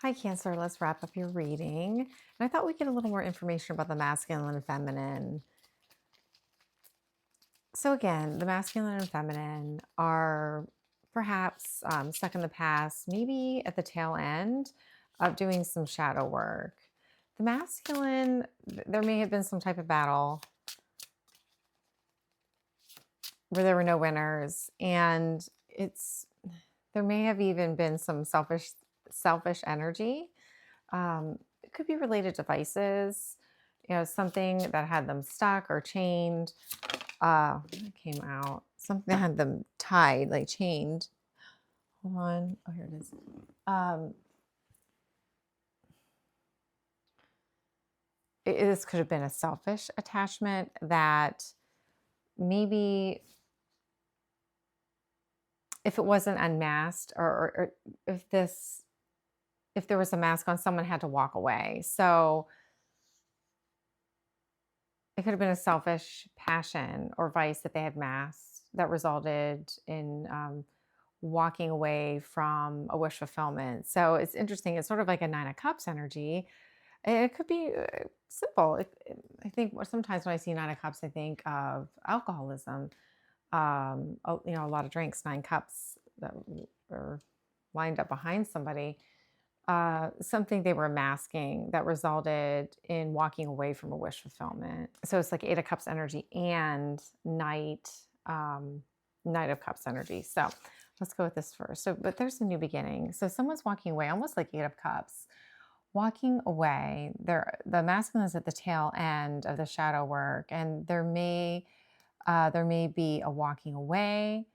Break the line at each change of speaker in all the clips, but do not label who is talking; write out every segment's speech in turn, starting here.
Hi, Cancer. Let's wrap up your reading. And I thought we'd get a little more information about the masculine and feminine. So, again, the masculine and feminine are perhaps stuck in the past, maybe at the tail end of doing some shadow work. The masculine, there may have been some type of battle where there were no winners, and there may have even been some selfish energy. It could be related to vices, something that had them stuck or chained. It came out something that had them tied, like chained. Hold on. Oh, here it is. Um, this could have been a selfish attachment that maybe if it wasn't unmasked or if there was a mask on, someone had to walk away. So it could have been a selfish passion or vice that they had masked that resulted in walking away from a wish fulfillment. So it's interesting. It's sort of like a Nine of Cups energy. It could be simple. I think sometimes when I see Nine of Cups, I think of alcoholism. A lot of drinks, 9 cups that are lined up behind somebody. Something they were masking that resulted in walking away from a wish fulfillment. So it's like 8 of Cups energy and Knight of Cups energy. So let's go with this first. So, but there's a new beginning. So someone's walking away, almost like 8 of Cups, walking away. The masculine is at the tail end of the shadow work, and there may be a walking away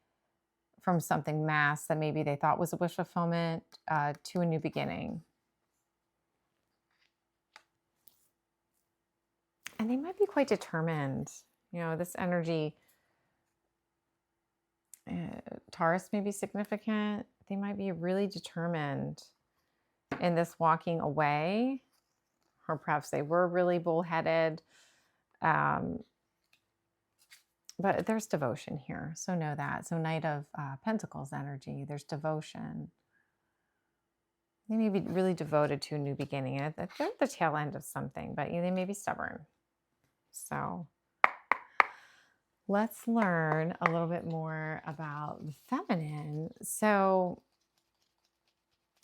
from something mass that maybe they thought was a wish fulfillment to a new beginning. And they might be quite determined. This energy, Taurus may be significant. They might be really determined in this walking away, or perhaps they were really bullheaded. But there's devotion here. So know that. So Knight of Pentacles energy, there's devotion. They may be really devoted to a new beginning. And they're at the tail end of something, but they may be stubborn. So let's learn a little bit more about the feminine. So,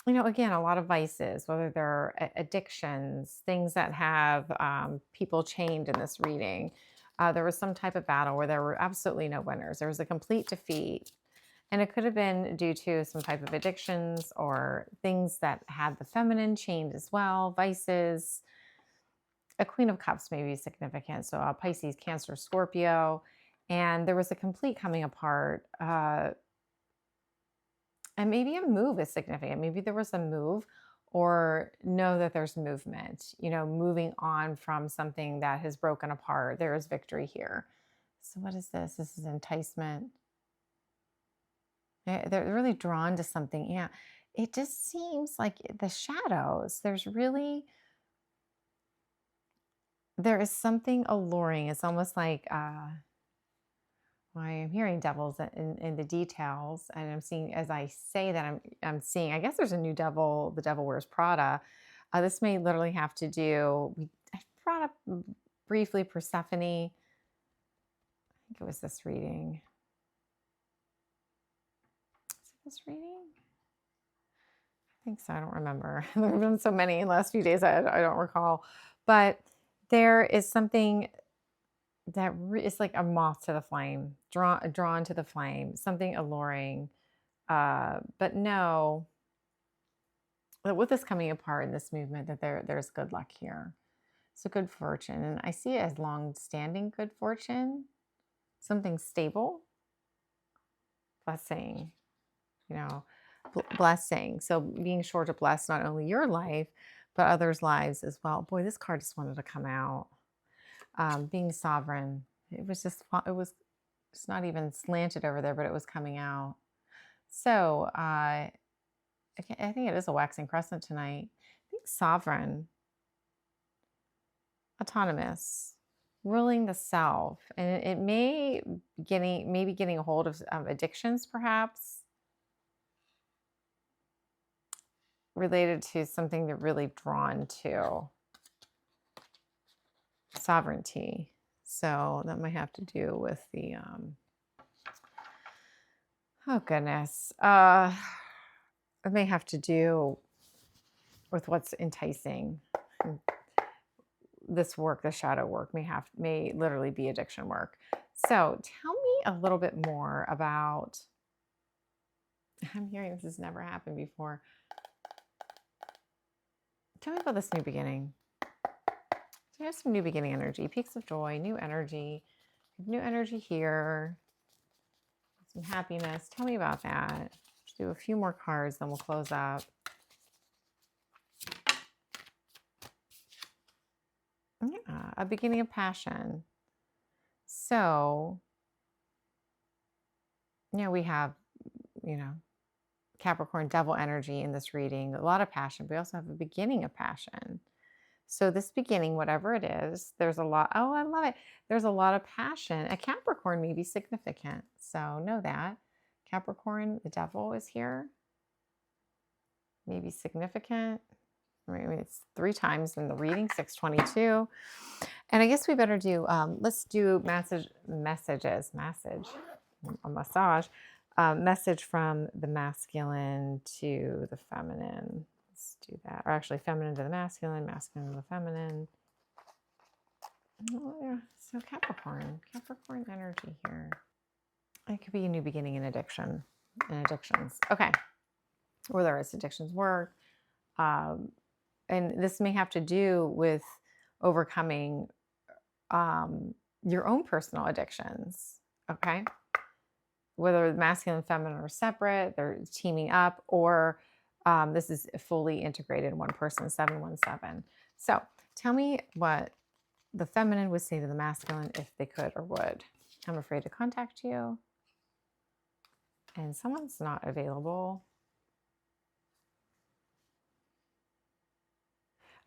again, a lot of vices, whether they're addictions, things that have people chained in this reading. There was some type of battle where there were absolutely no winners. There was a complete defeat. And it could have been due to some type of addictions or things that had the feminine chained as well, vices. A Queen of Cups may be significant. So Pisces, Cancer, Scorpio. And there was a complete coming apart. And maybe a move is significant. Maybe there was a move, or know that there's movement, moving on from something that has broken apart. There is victory here. So what is this? This is enticement. They're really drawn to something. Yeah. It just seems like the shadows, there is something alluring. It's almost like, I am hearing devils in the details, and I'm seeing as I say that I'm seeing. I guess there's a new devil. The Devil Wears Prada. This may literally have to do. I brought up briefly Persephone. I think it was this reading. Is it this reading? I think so. I don't remember. There have been so many in the last few days. I don't recall, but there is something that is like a moth to the flame, drawn to the flame, something alluring. But no, with this coming apart in this movement, that there's good luck here. So good fortune, and I see it as long-standing good fortune, something stable, blessing, blessing. So being sure to bless not only your life, but others' lives as well. Boy, this card just wanted to come out. Being sovereign. It's not even slanted over there, but it was coming out. So I think it is a waxing crescent tonight. Being sovereign, autonomous, ruling the self, and it may maybe getting a hold of addictions, perhaps. related to something they're really drawn to, sovereignty. So that might have to do with the, oh goodness, it may have to do with what's enticing. This work, the shadow work, may literally be addiction work. So tell me a little bit more about, I'm hearing this has never happened before. Tell me about this new beginning. So we have some new beginning energy, peaks of joy, new energy here, some happiness. Tell me about that. Let's do a few more cards, then we'll close up. Yeah, a beginning of passion. So, we have, Capricorn devil energy in this reading, a lot of passion. We also have a beginning of passion. So this beginning, whatever it is, there's a lot. Oh, I love it. There's a lot of passion. A Capricorn may be significant. So know that. Capricorn, the devil is here. Maybe significant. I mean, it's 3 times in the reading, 622. And I guess we better do, let's do message, a massage. Message from the masculine to the feminine. Let's do that. Or actually, feminine to the masculine, masculine to the feminine. Oh, yeah. So Capricorn energy here. It could be a new beginning in addictions. Okay. Whether it's addictions work. And this may have to do with overcoming your own personal addictions. Okay. Whether masculine and feminine are separate, they're teaming up, or this is fully integrated in one person, 717. So tell me what the feminine would say to the masculine if they could or would. I'm afraid to contact you. And someone's not available.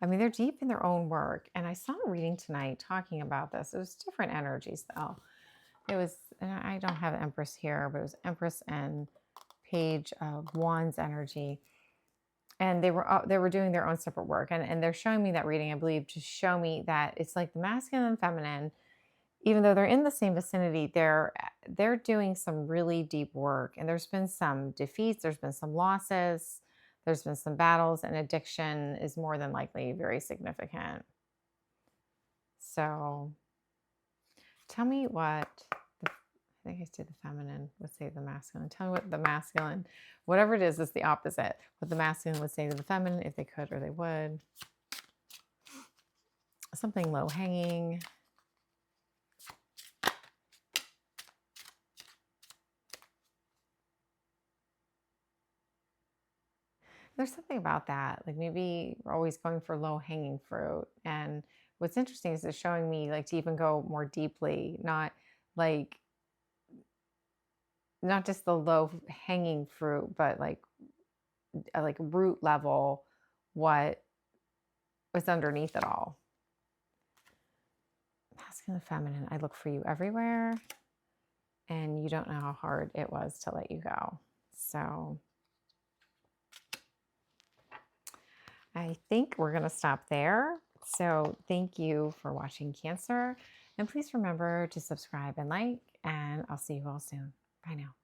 I mean, they're deep in their own work. And I saw a reading tonight talking about this. It was different energies, though. It was, and I don't have Empress here, but it was Empress and Page of Wands energy. And they were doing their own separate work. And they're showing me that reading, I believe, to show me that it's like the masculine and feminine, even though they're in the same vicinity, they're doing some really deep work. And there's been some defeats, there's been some losses, there's been some battles, and addiction is more than likely very significant. So tell me what, I think I said the feminine would say to the masculine. Tell me what the masculine, whatever it is the opposite. What the masculine would say to the feminine if they could or they would. Something low hanging. There's something about that. Like maybe we're always going for low hanging fruit. And what's interesting is it's showing me like to even go more deeply, not just the low hanging fruit, but like root level, what was underneath it all. Masculine, feminine, I look for you everywhere, and you don't know how hard it was to let you go. So I think we're going to stop there. So thank you for watching, Cancer. And please remember to subscribe and like, and I'll see you all soon. Bye now.